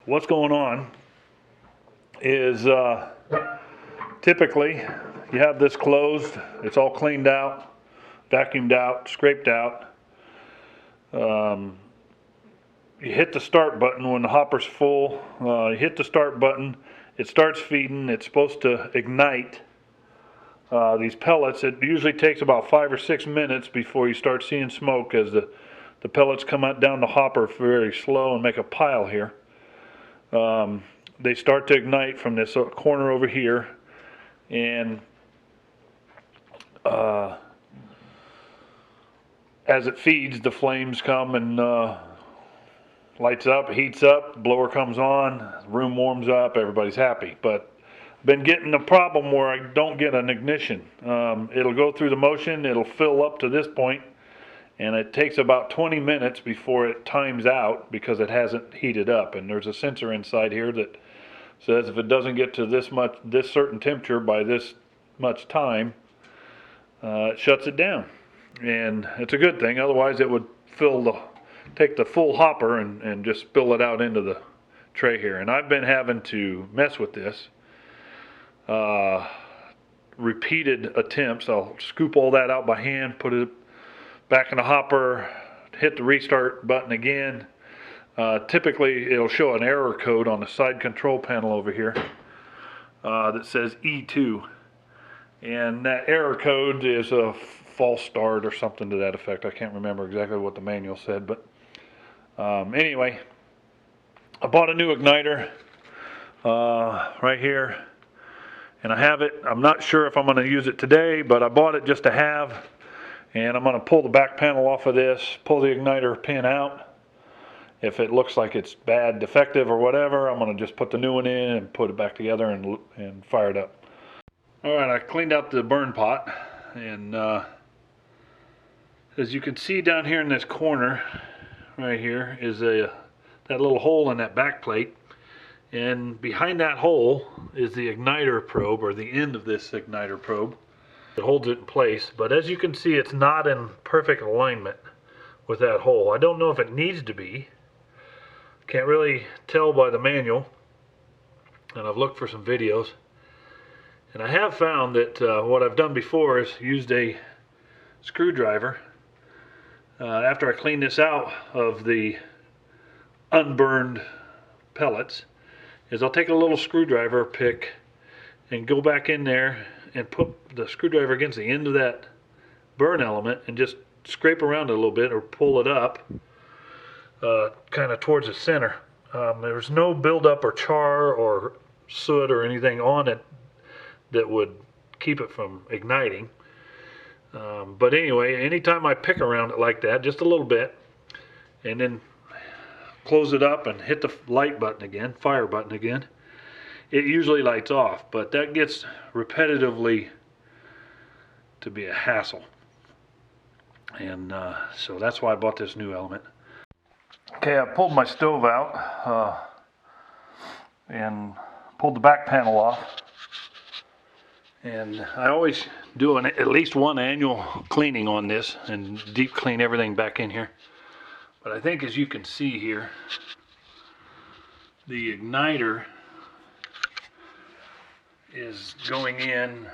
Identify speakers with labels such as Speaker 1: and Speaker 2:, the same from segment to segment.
Speaker 1: What's going on is typically you have this closed, it's all cleaned out, vacuumed out, scraped out. You hit the start button when the hopper's full. You hit the start button, it starts feeding, it's supposed to ignite these pellets. It usually takes about 5 or 6 minutes before you start seeing smoke, as the pellets come out down the hopper very slow and make a pile here. They start to ignite from this corner over here, and as it feeds, the flames come and lights up, heats up, blower comes on, room warms up, everybody's happy. But I've been getting a problem where I don't get an ignition. It'll go through the motion, it'll fill up to this point, and it takes about 20 minutes before it times out because it hasn't heated up. And there's a sensor inside here that says if it doesn't get to this certain temperature by this much time, it shuts it down. And it's a good thing, otherwise it would take the full hopper and just spill it out into the tray here. And I've been having to mess with this. Repeated attempts. I'll scoop all that out by hand, put it back in the hopper, hit the restart button again. Typically it'll show an error code on the side control panel over here that says E2, and that error code is a false start or something to that effect. I can't remember exactly what the manual said, but anyway, I bought a new igniter right here, and I have it. I'm not sure if I'm going to use it today, but I bought it just to have. And I'm going to pull the back panel off of this, pull the igniter pin out. If it looks like it's bad, defective, or whatever, I'm going to just put the new one in and put it back together and fire it up. Alright, I cleaned out the burn pot, and as you can see down here in this corner, right here, is that little hole in that back plate. And behind that hole is the igniter probe, or the end of this igniter probe. It holds it in place, but as you can see, it's not in perfect alignment with that hole. I don't know if it needs to be. Can't really tell by the manual, and I've looked for some videos. And I have found that what I've done before is used a screwdriver. After I clean this out of the unburned pellets, is I'll take a little screwdriver pick and go back in there and put the screwdriver against the end of that burn element and just scrape around it a little bit, or pull it up kind of towards the center. There's no buildup or char or soot or anything on it that would keep it from igniting. But anyway, anytime I pick around it like that, just a little bit, and then close it up and hit the light button again, fire button again, it usually lights off. But that gets repetitively to be a hassle, and so that's why I bought this new element. Okay, I pulled my stove out and pulled the back panel off, and I always do at least one annual cleaning on this and deep clean everything back in here. But I think, as you can see here, the igniter is going in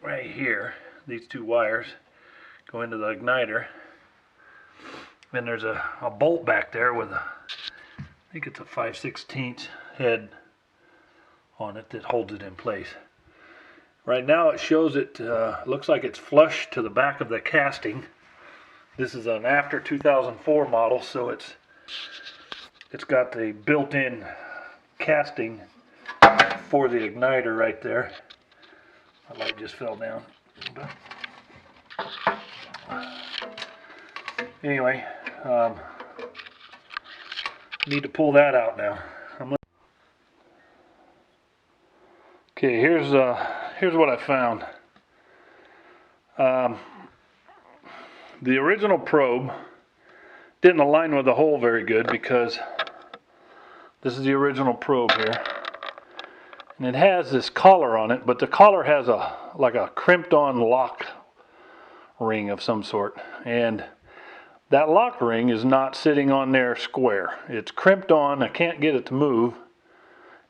Speaker 1: right here. These two wires go into the igniter, and there's a bolt back there with I think it's a 5/16 head on it that holds it in place. Right now it shows it looks like it's flush to the back of the casting. This is an after 2004 model, so it's got the built-in casting for the igniter right there. My light just fell down. But anyway, need to pull that out now. Okay, here's what I found. The original probe didn't align with the hole very good, because this is the original probe here, and it has this collar on it, but the collar has like a crimped on lock ring of some sort, and that lock ring is not sitting on there square. It's crimped on. I can't get it to move,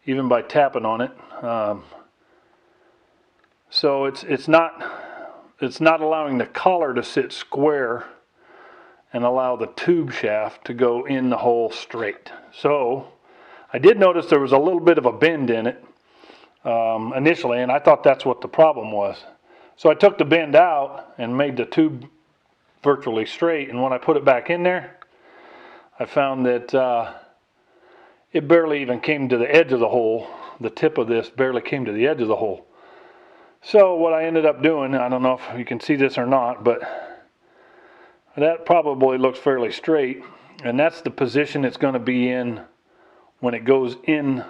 Speaker 1: even by tapping on it. So it's not allowing the collar to sit square and allow the tube shaft to go in the hole straight. So I did notice there was a little bit of a bend in it initially, and I thought that's what the problem was. So I took the bend out and made the tube virtually straight, and when I put it back in there, I found that it barely even came to the edge of the hole. The tip of this barely came to the edge of the hole. So what I ended up doing, I don't know if you can see this or not, but that probably looks fairly straight, and that's the position it's going to be in when it goes in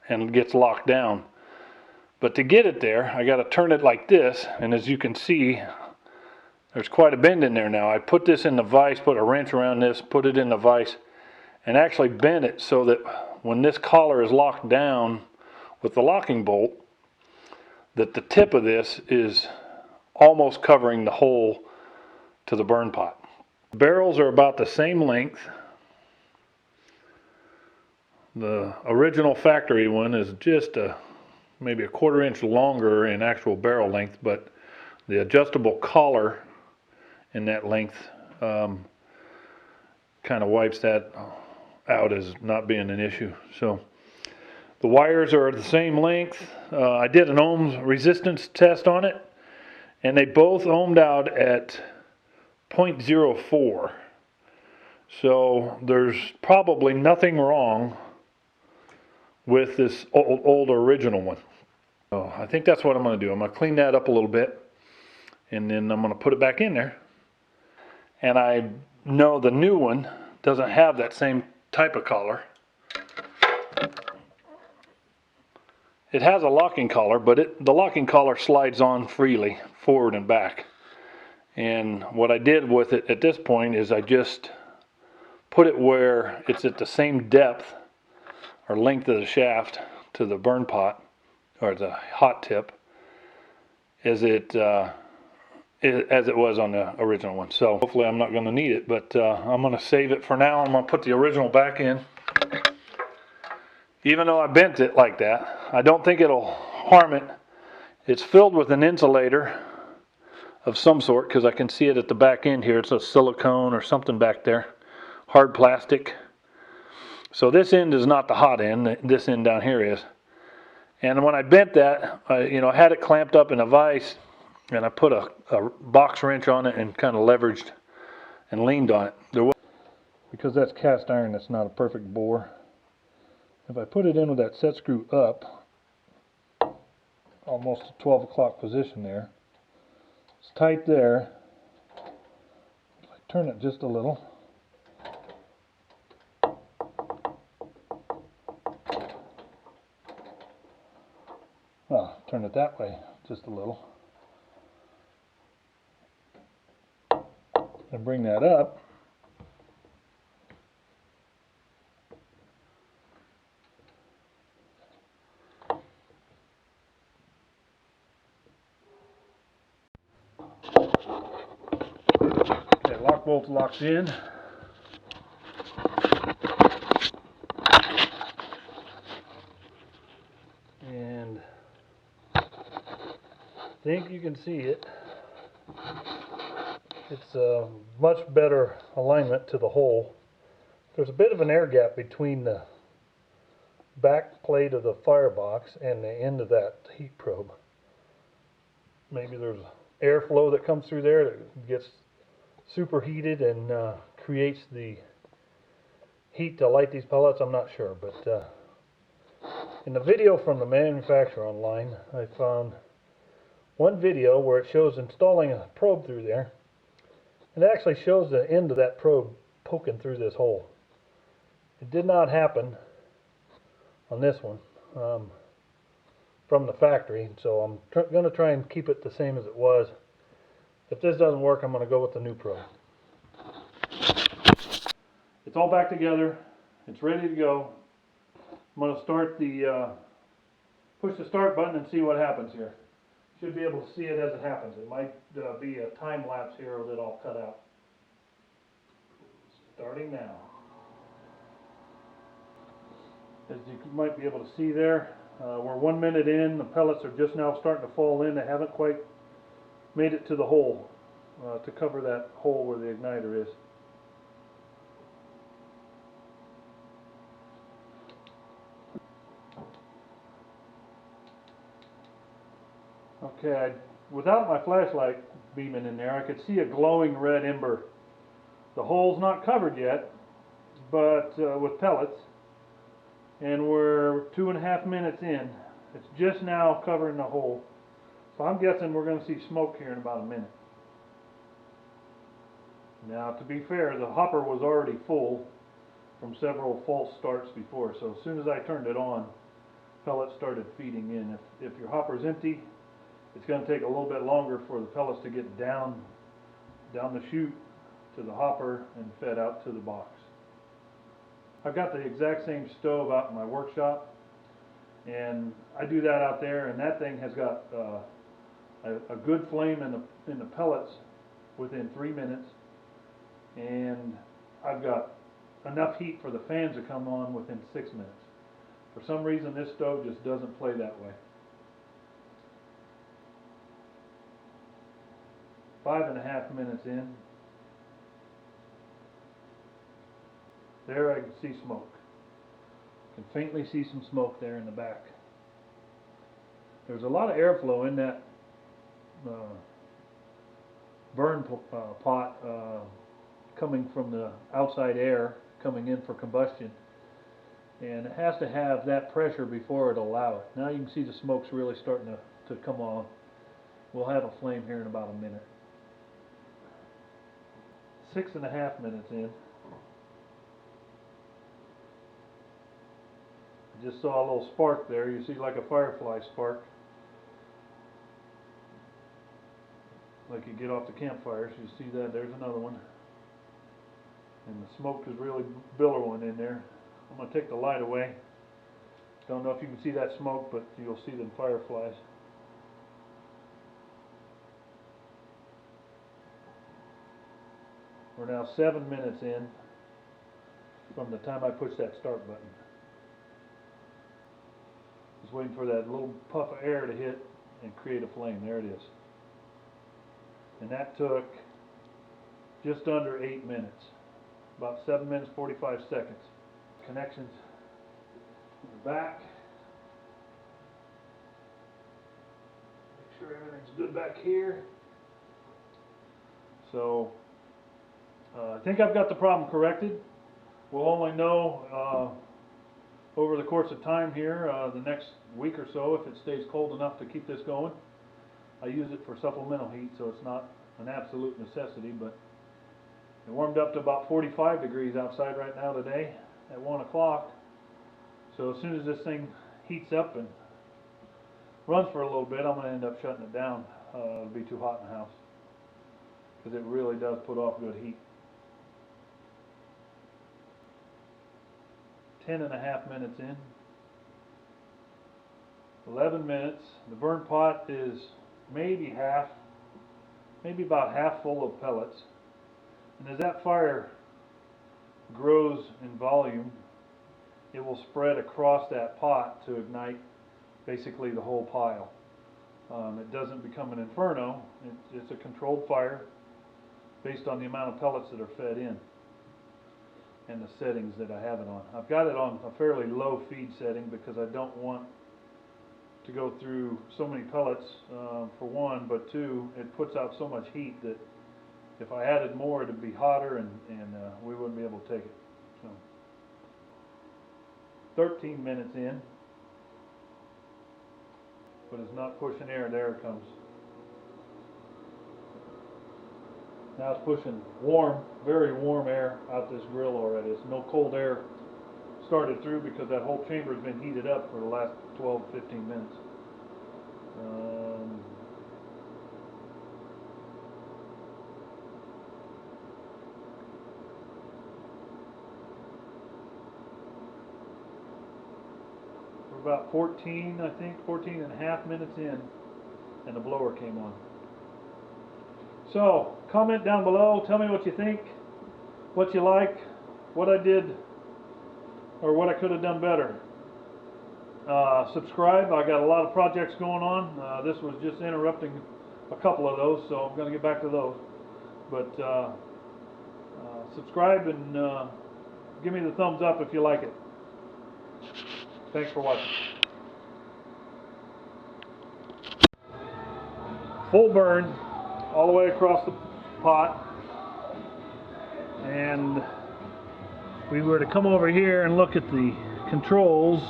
Speaker 1: and gets locked down. But to get it there, I got to turn it like this, and as you can see, there's quite a bend in there now. I put this in the vise, put a wrench around this, put it in the vise, and actually bent it so that when this collar is locked down with the locking bolt, that the tip of this is almost covering the hole to the burn pot. The barrels are about the same length. The original factory one is just maybe a 1/4 inch longer in actual barrel length, but the adjustable collar in that length kind of wipes that out as not being an issue. So the wires are the same length. I did an ohms resistance test on it, and they both ohmed out at 0.04. So there's probably nothing wrong with this old original one. So I think that's what I'm going to do. I'm going to clean that up a little bit, and then I'm going to put it back in there. And I know the new one doesn't have that same type of collar. It has a locking collar, but the locking collar slides on freely, forward and back. And what I did with it at this point is I just put it where it's at the same depth or length of the shaft to the burn pot, or the hot tip, as it was on the original one. So hopefully I'm not going to need it, but I'm going to save it for now. I'm going to put the original back in. Even though I bent it like that, I don't think it'll harm it. It's filled with an insulator of some sort, because I can see it at the back end here. It's a silicone or something back there, hard plastic. So this end is not the hot end, this end down here is. And when I bent that, I had it clamped up in a vise, and I put a box wrench on it and kind of leveraged and leaned on it. Because that's cast iron, that's not a perfect bore. If I put it in with that set screw up, almost a 12 o'clock position there, it's tight there. If I turn it just a little, turn it that way just a little, and bring that up. Okay, lock bolt locks in. And I think you can see it. It's a much better alignment to the hole. There's a bit of an air gap between the back plate of the firebox and the end of that heat probe. Maybe there's airflow that comes through there that gets superheated and creates the heat to light these pellets. I'm not sure, but in the video from the manufacturer online, I found one video where it shows installing a probe through there, and it actually shows the end of that probe poking through this hole. It did not happen on this one from the factory, so I'm going to try and keep it the same as it was. If this doesn't work, I'm going to go with the new probe. It's all back together. It's ready to go. I'm going to start push the start button and see what happens here. Should be able to see it as it happens. It might be a time lapse here that I'll cut out. Starting now. As you might be able to see there, we're 1 minute in. The pellets are just now starting to fall in. They haven't quite made it to the hole to cover that hole where the igniter is. Okay, without my flashlight beaming in there, I could see a glowing red ember. The hole's not covered yet, but with pellets, and we're 2.5 minutes in. It's just now covering the hole, so I'm guessing we're going to see smoke here in about a minute. Now, to be fair, the hopper was already full from several false starts before, so as soon as I turned it on, pellets started feeding in. If your hopper's empty, it's going to take a little bit longer for the pellets to get down the chute to the hopper and fed out to the box. I've got the exact same stove out in my workshop, and I do that out there, and that thing has got a good flame in the pellets within 3 minutes, and I've got enough heat for the fans to come on within 6 minutes. For some reason, this stove just doesn't play that way. 5.5 minutes in. There I can see smoke. I can faintly see some smoke there in the back. There's a lot of airflow in that burn pot coming from the outside air coming in for combustion, and it has to have that pressure before it'll allow it. Now you can see the smoke's really starting to come on. We'll have a flame here in about a minute. 6.5 minutes in. Just saw a little spark there. You see like a firefly spark, like you get off the campfires. You see that? There's another one, and the smoke is really billowing in there. I'm going to take the light away. Don't know if you can see that smoke, but you'll see them fireflies. We're now 7 minutes in from the time I push that start button. Just waiting for that little puff of air to hit and create a flame. There it is. And that took just under 8 minutes. About 7 minutes 45 seconds. Connections in the back. Make sure everything's good back here. So I think I've got the problem corrected. We'll only know over the course of time here, the next week or so, if it stays cold enough to keep this going. I use it for supplemental heat, so it's not an absolute necessity, but it warmed up to about 45 degrees outside right now today at 1 o'clock. So as soon as this thing heats up and runs for a little bit, I'm going to end up shutting it down. It'll be too hot in the house, because it really does put off good heat. 10.5 minutes in. 11 minutes. The burn pot is maybe about half full of pellets. And as that fire grows in volume, it will spread across that pot to ignite basically the whole pile. It doesn't become an inferno. It's a controlled fire based on the amount of pellets that are fed in and the settings that I have it on. I've got it on a fairly low feed setting because I don't want to go through so many pellets, for one, but two, it puts out so much heat that if I added more, it'd be hotter and we wouldn't be able to take it. So 13 minutes in, but it's not pushing air. There it comes. Now it's pushing warm, very warm air out this grill already. It's no cold air started through because that whole chamber has been heated up for the last 12-15 minutes. We're about 14, I think, 14.5 minutes in, and the blower came on. So, comment down below, tell me what you think, what you like. what I did or what I could have done better. Subscribe. I got a lot of projects going on. This was just interrupting a couple of those, so I'm going to get back to those. But subscribe and give me the thumbs up if you like it. Thanks for watching. Full burn all the way across the pot, and we were to come over here and look at the controls.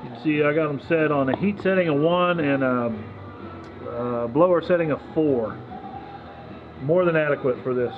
Speaker 1: You can see I got them set on a heat setting of 1 and a blower setting of 4. More than adequate for this.